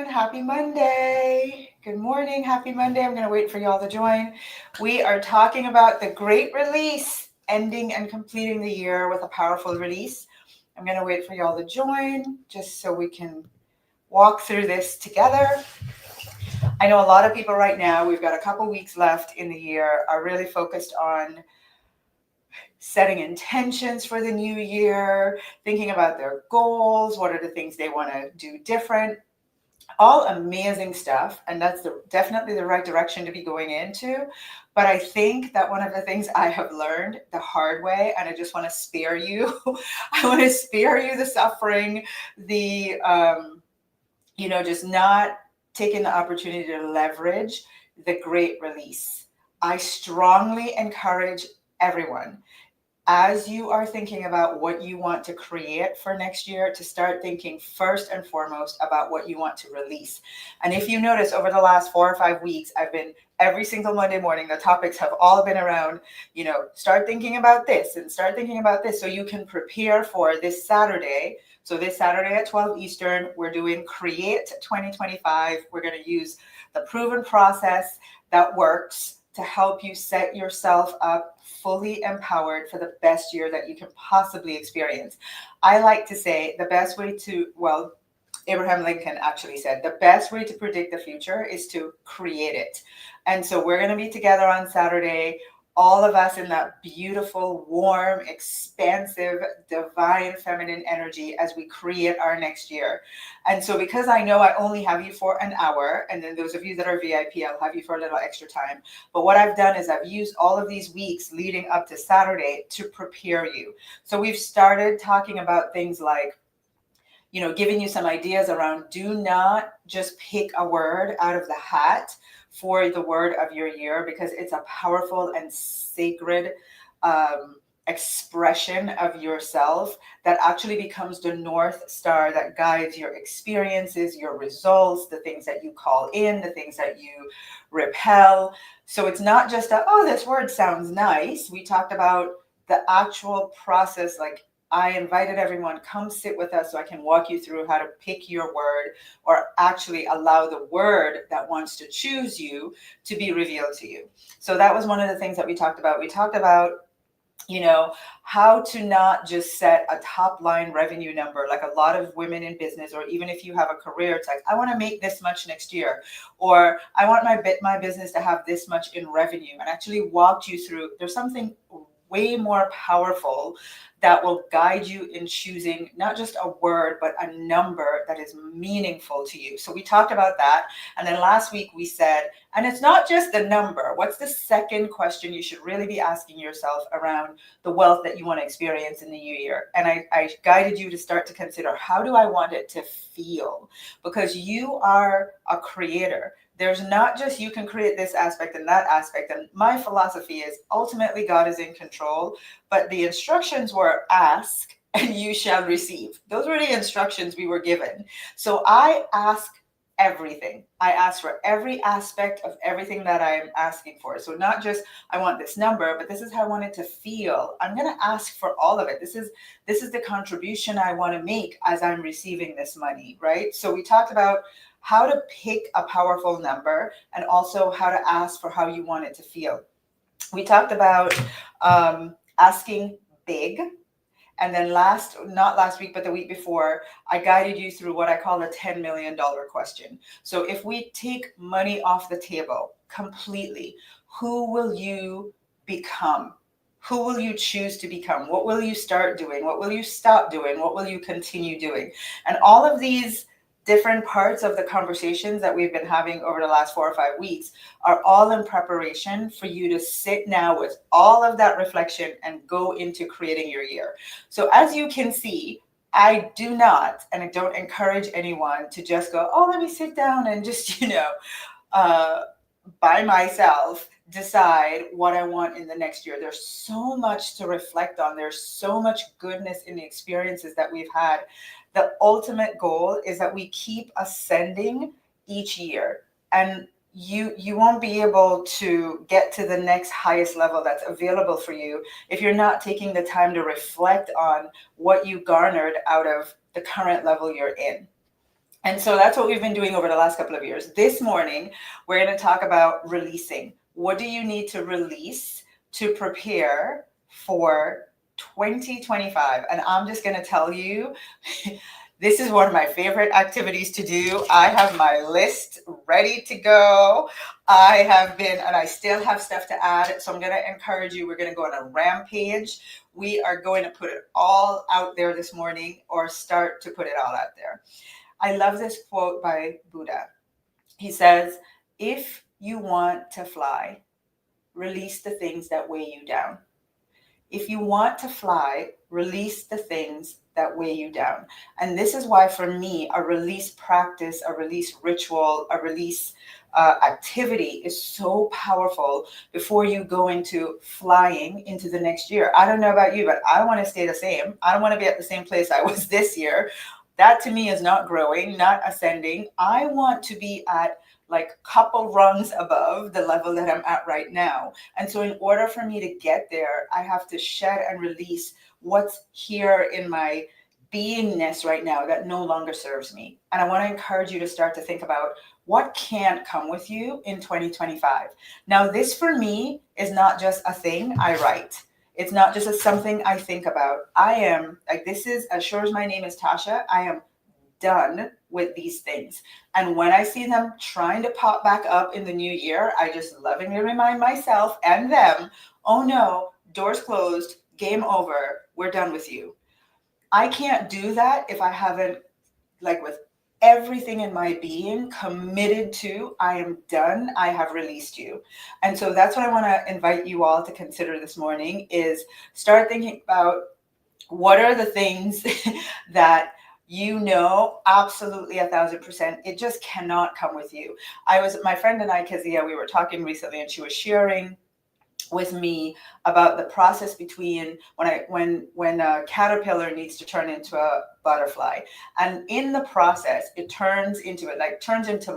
Happy Monday. Good morning. Happy Monday. I'm going to wait for y'all to join. We are talking about the great release, ending and completing the year with a powerful release. I'm going to wait for y'all to join just so we can walk through this together. I know a lot of people right now, we've got a couple weeks left in the year, are really focused on setting intentions for the new year, thinking about their goals, what are the things they want to do different. All amazing stuff, and that's definitely the right direction to be going into. But I think that one of the things I have learned the hard way, and I just want to spare you, I want to spare you the suffering, the just not taking the opportunity to leverage the great release. I strongly encourage everyone, as you are thinking about what you want to create for next year, to start thinking first and foremost about what you want to release. And if you notice, over the last 4 or 5 weeks, I've been every single Monday morning, the topics have all been around, start thinking about this and start thinking about this so you can prepare for this Saturday. So this Saturday at 12 Eastern, we're doing Create 2025. We're going to use the proven process that works to help you set yourself up fully empowered for the best year that you can possibly experience. I like to say the best way to, Abraham Lincoln actually said, the best way to predict the future is to create it. And so we're going to be together on Saturday, all of us in that beautiful, warm, expansive, divine feminine energy as we create our next year. And so because I know I only have you for an hour, and then those of you that are VIP, I'll have you for a little extra time. But what I've done is I've used all of these weeks leading up to Saturday to prepare you. So we've started talking about things like, giving you some ideas around, do not just pick a word out of the hat for the word of your year, because it's a powerful and sacred expression of yourself that actually becomes the North Star that guides your experiences, your results, the things that you call in, the things that you repel. So it's not just this word sounds nice. We talked about the actual process, like I invited everyone, come sit with us so I can walk you through how to pick your word, or actually allow the word that wants to choose you to be revealed to you. So that was one of the things that we talked about. We talked about, how to not just set a top line revenue number. Like a lot of women in business, or even if you have a career, it's like, I want to make this much next year, or I want my business to have this much in revenue, and actually walked you through. There's something way more powerful that will guide you in choosing not just a word, but a number that is meaningful to you. So we talked about that. And then last week we said, and it's not just the number. What's the second question you should really be asking yourself around the wealth that you want to experience in the new year? And I guided you to start to consider, how do I want it to feel? Because you are a creator. There's not just you can create this aspect and that aspect. And my philosophy is ultimately God is in control, but the instructions were ask and you shall receive. Those were the instructions we were given. So I ask everything. I ask for every aspect of everything that I'm asking for. So not just I want this number, but this is how I want it to feel. I'm going to ask for all of it. This is the contribution I want to make as I'm receiving this money, right? So we talked about how to pick a powerful number, and also how to ask for how you want it to feel. We talked about asking big. And then not last week, but the week before, I guided you through what I call the $10 million question. So if we take money off the table completely, who will you become? Who will you choose to become? What will you start doing? What will you stop doing? What will you continue doing? And all of these different parts of the conversations that we've been having over the last 4 or 5 weeks are all in preparation for you to sit now with all of that reflection and go into creating your year. So as you can see, I do not, and I don't encourage anyone to just go, let me sit down and just, by myself decide what I want in the next year. There's so much to reflect on. There's so much goodness in the experiences that we've had. The ultimate goal is that we keep ascending each year, and you won't be able to get to the next highest level that's available for you if you're not taking the time to reflect on what you garnered out of the current level you're in. And so that's what we've been doing over the last couple of years. This morning, we're going to talk about releasing. What do you need to release to prepare for 2025? And I'm just going to tell you, this is one of my favorite activities to do. I have my list ready to go. I have been, and I still have stuff to add. So I'm going to encourage you. We're going to go on a rampage. We are going to put it all out there this morning, or start to put it all out there. I love this quote by Buddha. He says, if you want to fly, release the things that weigh you down. If you want to fly, release the things that weigh you down. And this is why, for me, a release practice, a release ritual, a release activity is so powerful before you go into flying into the next year. I don't know about you, but I want to stay the same. I don't want to be at the same place I was this year. That to me is not growing, not ascending. I want to be at like a couple rungs above the level that I'm at right now. And so in order for me to get there, I have to shed and release what's here in my beingness right now that no longer serves me. And I want to encourage you to start to think about what can't come with you in 2025. Now, this for me is not just a thing I write. It's not just a something I think about. I am like, this is, as sure as my name is Tasha, I am done with these things. And when I see them trying to pop back up in the new year, I just lovingly remind myself and them, oh no, doors closed, game over, we're done with you. I can't do that if I haven't, like, with everything in my being committed to, I am done, I have released you. And so that's what I want to invite you all to consider this morning, is start thinking about what are the things that you know absolutely 1,000% it just cannot come with you. My friend and I, Kezia, we were talking recently, and she was sharing with me about the process between when a caterpillar needs to turn into a butterfly, and in the process it turns into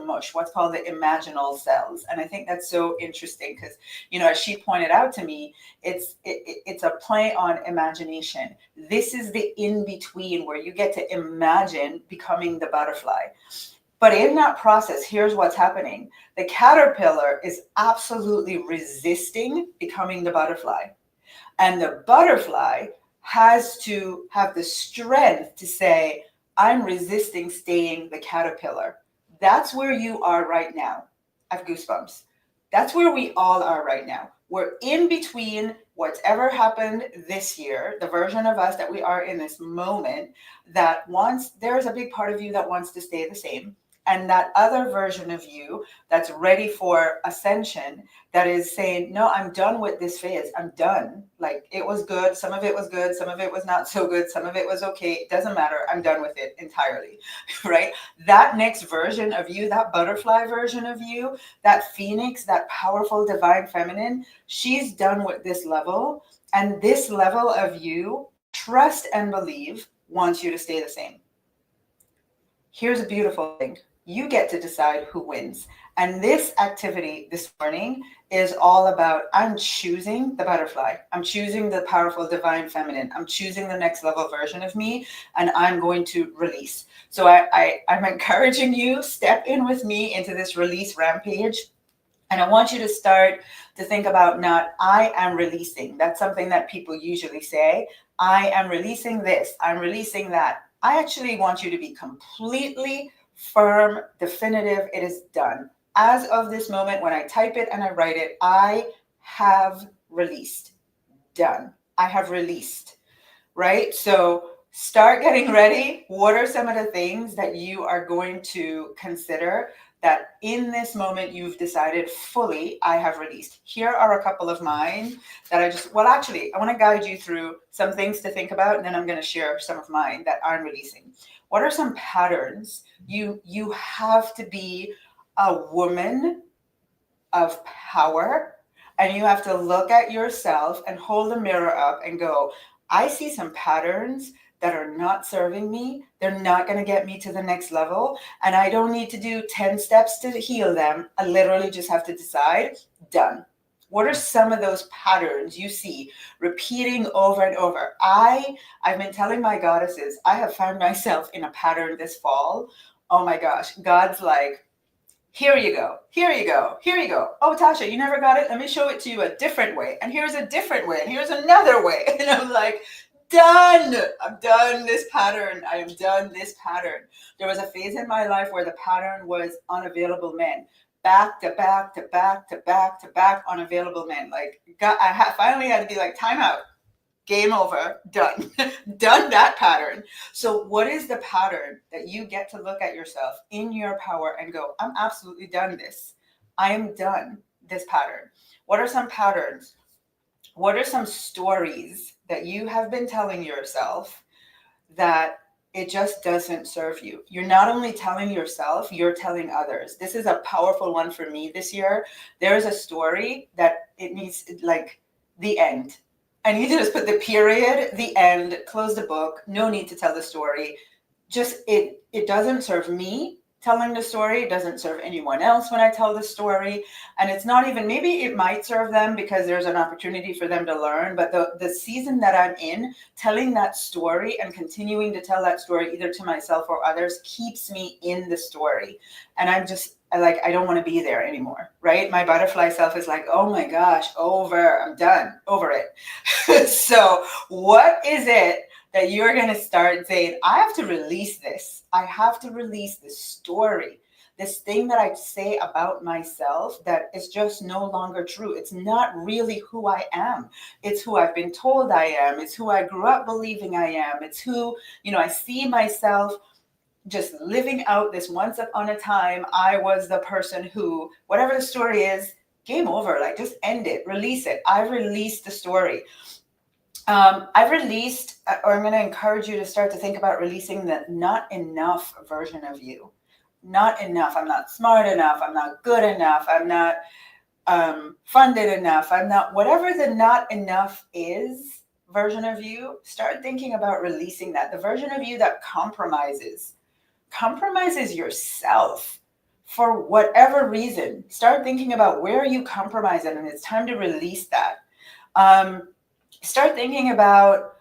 mush, what's called the imaginal cells. And I think that's so interesting because, as she pointed out to me, it's a play on imagination. This is the in between where you get to imagine becoming the butterfly. But in that process, here's what's happening. The caterpillar is absolutely resisting becoming the butterfly. And the butterfly has to have the strength to say, I'm resisting staying the caterpillar. That's where you are right now. I have goosebumps. That's where we all are right now. We're in between what's ever happened this year, the version of us that we are in this moment, that there's a big part of you that wants to stay the same. And that other version of you that's ready for ascension, that is saying, no, I'm done with this phase. I'm done. Like, it was good. Some of it was good. Some of it was not so good. Some of it was okay. It doesn't matter. I'm done with it entirely. Right? That next version of you, that butterfly version of you, that phoenix, that powerful divine feminine, she's done with this level. And this level of you, trust and believe, wants you to stay the same. Here's a beautiful thing. You get to decide who wins. And this activity this morning is all about, I'm choosing the butterfly. I'm choosing the powerful divine feminine. I'm choosing the next level version of me, and I'm going to release. So I'm encouraging you, step in with me into this release rampage. And I want you to start to think about, not I am releasing. That's something that people usually say. I am releasing this. I'm releasing that. I actually want you to be completely firm, definitive. It is done. As of this moment, when I type it and I write it, I have released. Done. I have released. Right? So start getting ready. What are some of the things that you are going to consider that in this moment you've decided fully, I have released? Here are a couple of mine that I want to guide you through some things to think about, and then I'm going to share some of mine that I'm releasing. What are some patterns? You have to be a woman of power, and you have to look at yourself and hold the mirror up and go, I see some patterns that are not serving me. They're not going to get me to the next level. And I don't need to do 10 steps to heal them. I literally just have to decide, done. What are some of those patterns you see repeating over and over? I've been telling my goddesses, I have found myself in a pattern this fall Oh my gosh. God's like, here you go. Here you go. Here you go. Oh, Tasha, you never got it? Let me show it to you a different way. And here's a different way. And here's another way. And I'm like, done. I'm done this pattern. I am done this pattern. There was a phase in my life where the pattern was unavailable men. Back to back to back to back to back unavailable men. Like, finally had to be like, time out. Game over, done. Done that pattern. So what is the pattern that you get to look at yourself in your power and go, I'm absolutely done this. I am done this pattern. What are some patterns? What are some stories that you have been telling yourself that it just doesn't serve you? You're not only telling yourself, you're telling others. This is a powerful one for me this year. There is a story that it needs, like, the end. I need to just put the period, the end, close the book. No need to tell the story. Just it doesn't serve me telling the story. It doesn't serve anyone else when I tell the story. And it's not even, maybe it might serve them because there's an opportunity for them to learn. But the season that I'm in, telling that story and continuing to tell that story either to myself or others keeps me in the story. And I don't want to be there anymore, right? My butterfly self is like, oh my gosh, I'm done, over it. So what is it that you're going to start saying, I have to release this. I have to release this story, this thing that I say about myself that is just no longer true. It's not really who I am. It's who I've been told I am. It's who I grew up believing I am. It's who, I see myself just living out this once upon a time. I was the person who, whatever the story is, game over, like just end it, release it. I've released the story. I've released, or I'm going to encourage you to start to think about releasing the not enough version of you. Not enough. I'm not smart enough. I'm not good enough. I'm not funded enough. I'm not, whatever the not enough is version of you, start thinking about releasing that. The version of you that compromises yourself for whatever reason. Start thinking about where you compromise it, and it's time to release that. Start thinking about,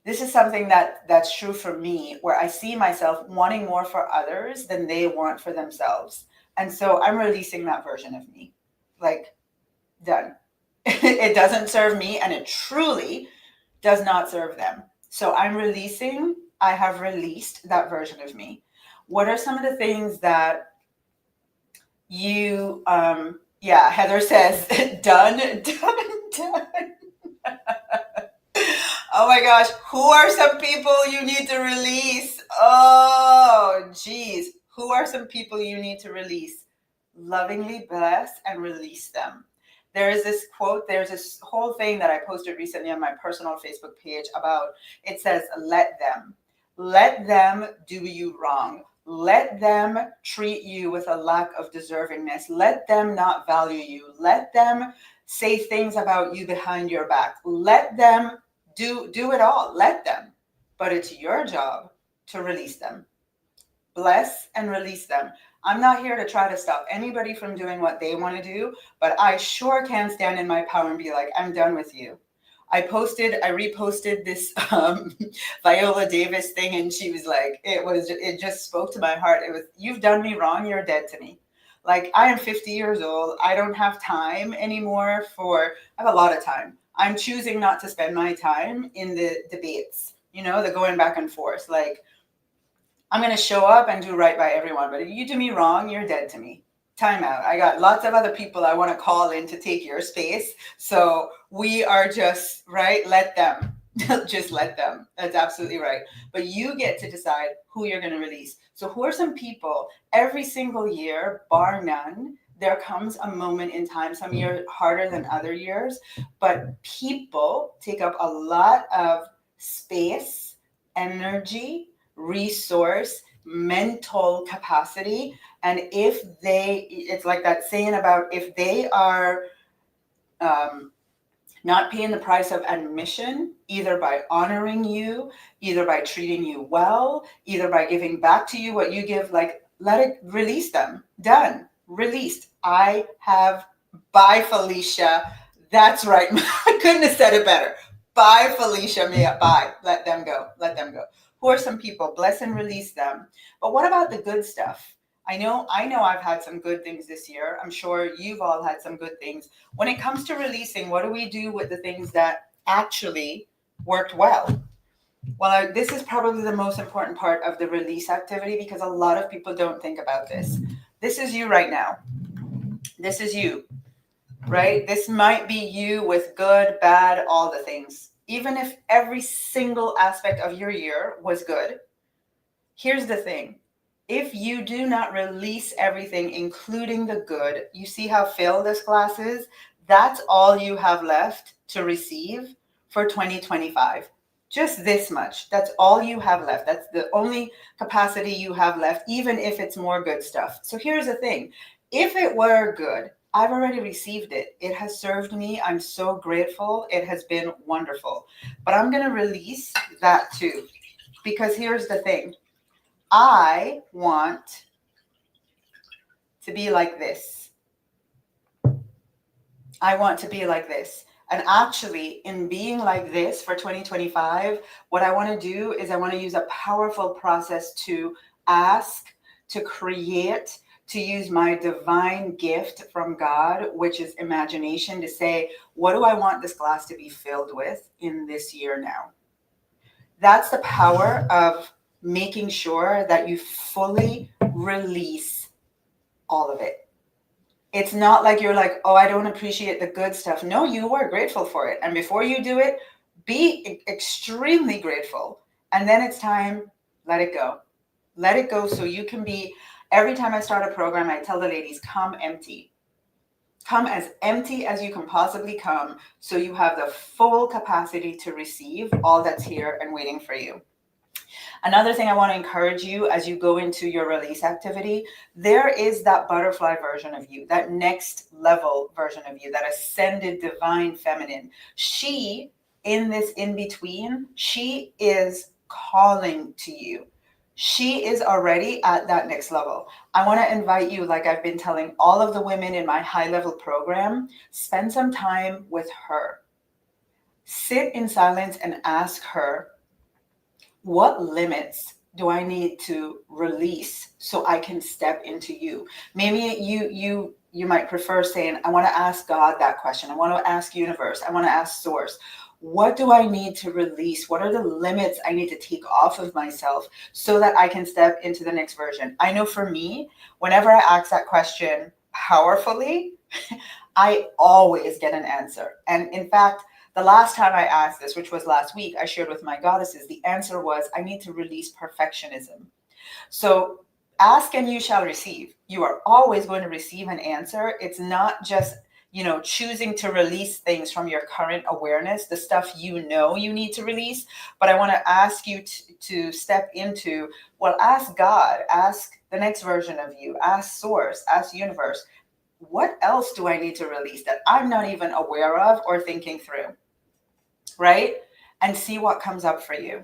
this is something that's true for me, where I see myself wanting more for others than they want for themselves. And so I'm releasing that version of me. Like, done. It doesn't serve me, and it truly does not serve them. So I have released that version of me. What are some of the things that you, Heather says, done. Oh my gosh, who are some people you need to release? Oh, geez. Who are some people you need to release? Lovingly bless and release them. There is this quote, there's this whole thing that I posted recently on my personal Facebook page about, it says, let them do you wrong. Let them treat you with a lack of deservingness. Let them not value you. Let them say things about you behind your back. Let them do it all. Let them. But it's your job to release them. Bless and release them. I'm not here to try to stop anybody from doing what they want to do, but I sure can stand in my power and be like, I'm done with you. I reposted this Viola Davis thing, and she was like, it just spoke to my heart. It was, you've done me wrong, you're dead to me. Like, I am 50 years old. I don't have time anymore I have a lot of time. I'm choosing not to spend my time in the debates, the going back and forth. Like, I'm going to show up and do right by everyone, but if you do me wrong, you're dead to me. Time out. I got lots of other people I want to call in to take your space. So we are just, right? Let them. Just let them. That's absolutely right. But you get to decide who you're going to release. So who are some people every single year, bar none, there comes a moment in time, some years harder than other years, but people take up a lot of space, energy, resource, mental capacity. And it's like that saying about, if they are not paying the price of admission, either by honoring you, either by treating you well, either by giving back to you what you give, like, let it, release them. Done. Released. Bye, Felicia. That's right. I couldn't have said it better. Bye, Felicia. Bye. Let them go. Let them go. Who are some people? Bless and release them. But what about the good stuff? I know I've had some good things this year. I'm sure you've all had some good things. When it comes to releasing, what do we do with the things that actually worked well? Well, this is probably the most important part of the release activity because a lot of people don't think about this. This is you right now. This is you, right? This might be you with good, bad, all the things. Even if every single aspect of your year was good, here's the thing. If you do not release everything, including the good, you see how filled this glass is? That's all you have left to receive for 2025. Just this much. That's all you have left. That's the only capacity you have left, even if it's more good stuff. So here's the thing. If it were good, I've already received it. It has served me. I'm so grateful. It has been wonderful. But I'm going to release that too. Because here's the thing. I want to be like this. I want to be like this. And actually, in being like this for 2025, what I want to do is I want to use a powerful process to ask, to create, to use my divine gift from God, which is imagination, to say, what do I want this glass to be filled with in this year now? That's the power of making sure that you fully release all of it. It's not like you're like, oh, I don't appreciate the good stuff. No, you are grateful for it. And before you do it, be extremely grateful. And then it's time, let it go. Let it go so you can be, every time I start a program, I tell the ladies, come empty. Come as empty as you can possibly come so you have the full capacity to receive all that's here and waiting for you. Another thing I want to encourage you as you go into your release activity, there is that butterfly version of you, that next level version of you, that ascended divine feminine. She, in this in between, she is calling to you. She is already at that next level. I want to invite you, like I've been telling all of the women in my high level program, spend some time with her. Sit in silence and ask her, what limits do I need to release so I can step into you? Maybe you might prefer saying, I want to ask God that question. I want to ask universe. I want to ask source. What do I need to release? What are the limits I need to take off of myself so that I can step into the next version? I know for me, whenever I ask that question powerfully, I always get an answer. And in fact, the last time I asked this, which was last week, I shared with my goddesses, the answer was, I need to release perfectionism. So ask and you shall receive. You are always going to receive an answer. It's not just, choosing to release things from your current awareness, the stuff you need to release. But I want to ask you to step into, well, ask God, ask the next version of you, ask source, ask universe. What else do I need to release that I'm not even aware of or thinking through? Right? And see what comes up for you.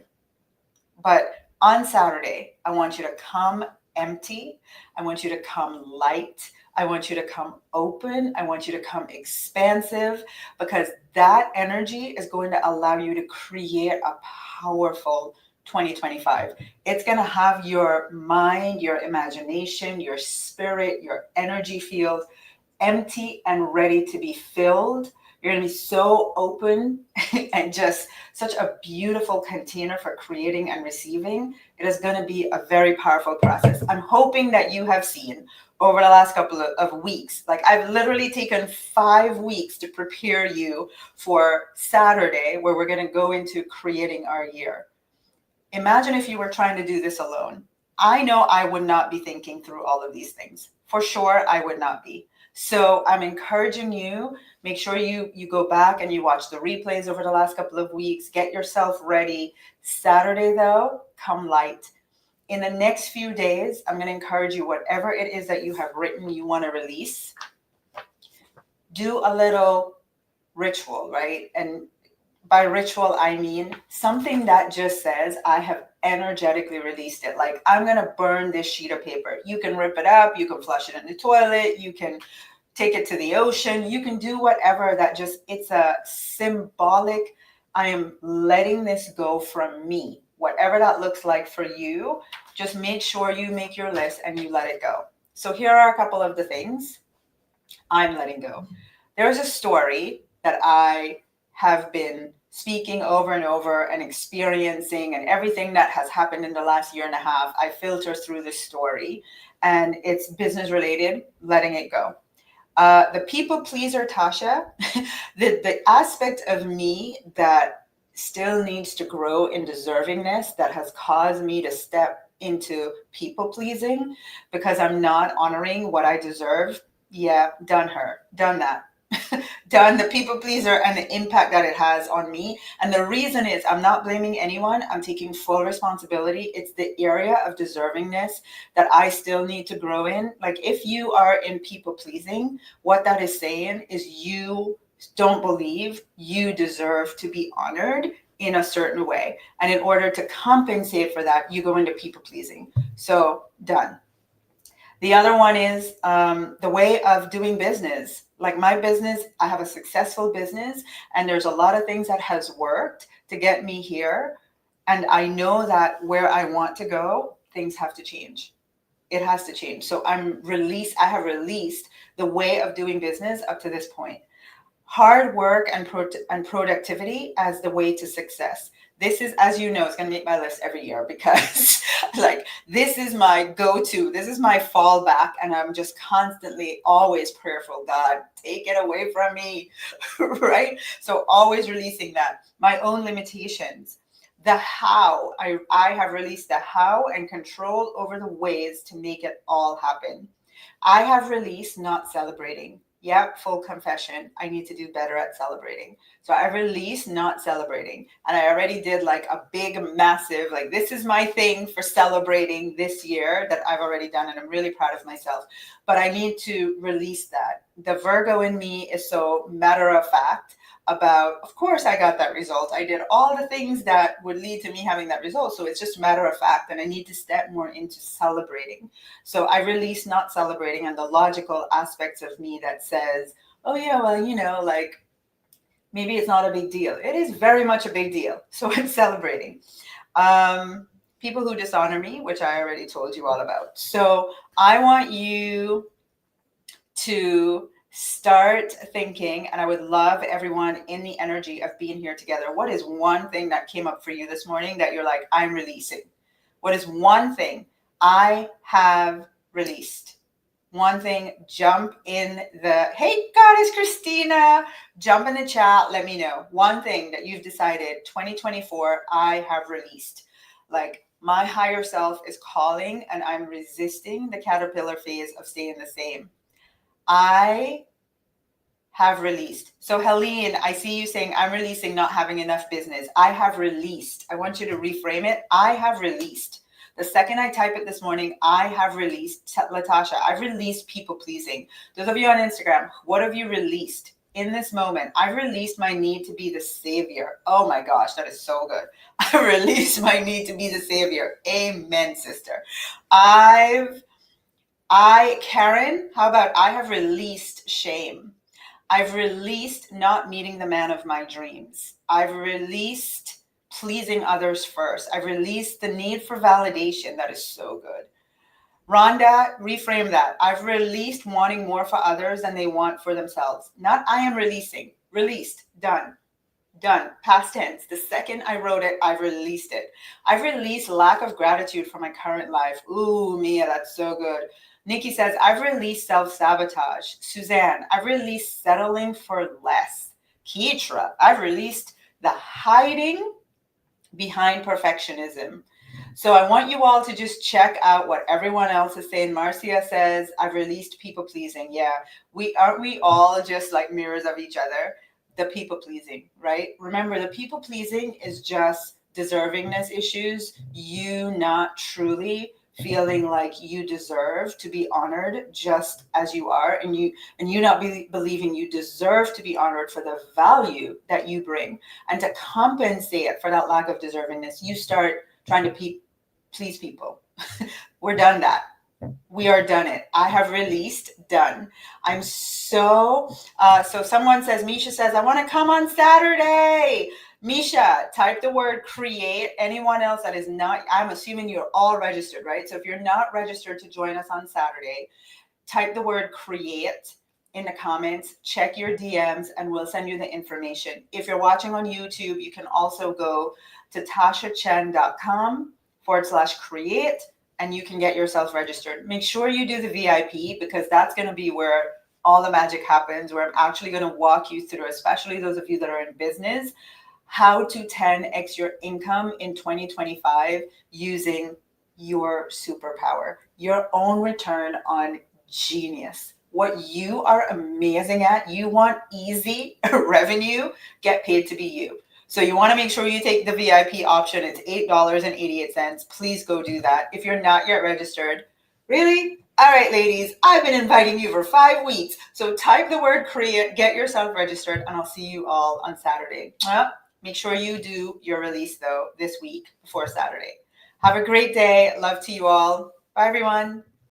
But on Saturday, I want you to come empty. I want you to come light. I want you to come open. I want you to come expansive, because that energy is going to allow you to create a powerful 2025. It's going to have your mind, your imagination, your spirit, your energy field empty and ready to be filled. You're going to be so open and just such a beautiful container for creating and receiving. It is going to be a very powerful process. I'm hoping that you have seen over the last couple of weeks, like I've literally taken 5 weeks to prepare you for Saturday, where we're going to go into creating our year. Imagine if you were trying to do this alone. I know I would not be thinking through all of these things. For sure, I would not be. So I'm encouraging you, make sure you go back and you watch the replays over the last couple of weeks. Get yourself ready. Saturday, though, come light. In the next few days, I'm going to encourage you, whatever it is that you have written you want to release, do a little ritual, right? And by ritual, I mean something that just says, I have energetically released it. Like, I'm going to burn this sheet of paper. You can rip it up. You can flush it in the toilet. You can take it to the ocean. You can do whatever. That just, it's a symbolic, I am letting this go from me. whatever that looks like for you, just make sure you make your list and you let it go. So here are a couple of the things I'm letting go. There's a story that I have been speaking over and over and experiencing, and everything that has happened in the last year and a half, I filter through this story, and it's business related, letting it go. The people pleaser, Tasha, the aspect of me that still needs to grow in deservingness that has caused me to step into people pleasing because I'm not honoring what I deserve. Yeah, done that. Done the people pleaser and the impact that it has on me. And the reason is I'm not blaming anyone. I'm taking full responsibility. It's the area of deservingness that I still need to grow in. Like if you are in people pleasing, what that is saying is you don't believe you deserve to be honored in a certain way. And in order to compensate for that, you go into people pleasing. So done. The other one is the way of doing business. Like my business, I have a successful business, and there's a lot of things that has worked to get me here. And I know that where I want to go, things have to change. It has to change. So I have released the way of doing business up to this point. Hard work and productivity as the way to success. This is, as you know, it's going to make my list every year because like this is my go-to. This is my fallback. And I'm just constantly always prayerful. God, take it away from me. Right? So always releasing that. My own limitations. The how. I have released the how and control over the ways to make it all happen. I have released not celebrating. Yep, full confession. I need to do better at celebrating. So I released not celebrating. And I already did like a big, massive, like this is my thing for celebrating this year that I've already done. And I'm really proud of myself. But I need to release that. The Virgo in me is so matter of fact about, of course, I got that result. I did all the things that would lead to me having that result. So it's just matter of fact. And I need to step more into celebrating. So I release not celebrating and the logical aspects of me that says, oh, yeah, well, you know, like maybe it's not a big deal. It is very much a big deal. So I'm celebrating. People who dishonor me, which I already told you all about. So I want you to start thinking, and I would love everyone in the energy of being here together. What is one thing that came up for you this morning that you're like, I'm releasing? What is one thing I have released? One thing, jump in the, hey, Goddess Christina, jump in the chat. Let me know. One thing that you've decided 2024, I have released. Like my higher self is calling and I'm resisting the caterpillar phase of staying the same. I have released. So Helene, I see you saying I'm releasing not having enough business. I have released. I want you to reframe it. I have released. The second I type it this morning, I have released. Latasha, I've released people pleasing. Those of you on Instagram, what have you released in this moment? I've released my need to be the savior. Oh my gosh, that is so good. I released my need to be the savior. Amen, sister. Karen, how about I have released shame? I've released not meeting the man of my dreams. I've released pleasing others first. I've released the need for validation. That is so good. Rhonda, reframe that. I've released wanting more for others than they want for themselves. Not I am releasing. Released. Done. Done. Past tense. The second I wrote it, I've released it. I've released lack of gratitude for my current life. Ooh, Mia, that's so good. Nikki says, I've released self-sabotage. Suzanne, I've released settling for less. Keitra, I've released the hiding behind perfectionism. So I want you all to just check out what everyone else is saying. Marcia says, I've released people pleasing. Yeah, aren't we all just like mirrors of each other? The people pleasing, right? Remember, the people pleasing is just deservingness issues. You not truly feeling like you deserve to be honored just as you are, and you not believing you deserve to be honored for the value that you bring. And to compensate for that lack of deservingness, you start trying to please people. We're done that. We are done it. I have released, done. I'm so someone says, Misha says, I want to come on Saturday. Misha, type the word create. Anyone else that is not, I'm assuming you're all registered, right? So if you're not registered to join us on Saturday, type the word create in the comments, check your DMs, and we'll send you the information. If you're watching on YouTube, you can also go to tashachen.com/create and you can get yourself registered. Make sure you do the VIP because that's going to be where all the magic happens, where I'm actually going to walk you through, especially those of you that are in business, how to 10x your income in 2025 using your superpower, your own return on genius. What you are amazing at, you want easy revenue, get paid to be you. So you want to make sure you take the VIP option. It's $8.88. Please go do that. If you're not yet registered, really? All right, ladies, I've been inviting you for 5 weeks. So type the word create, get yourself registered, and I'll see you all on Saturday. Make sure you do your release, though, this week before Saturday. Have a great day. Love to you all. Bye, everyone.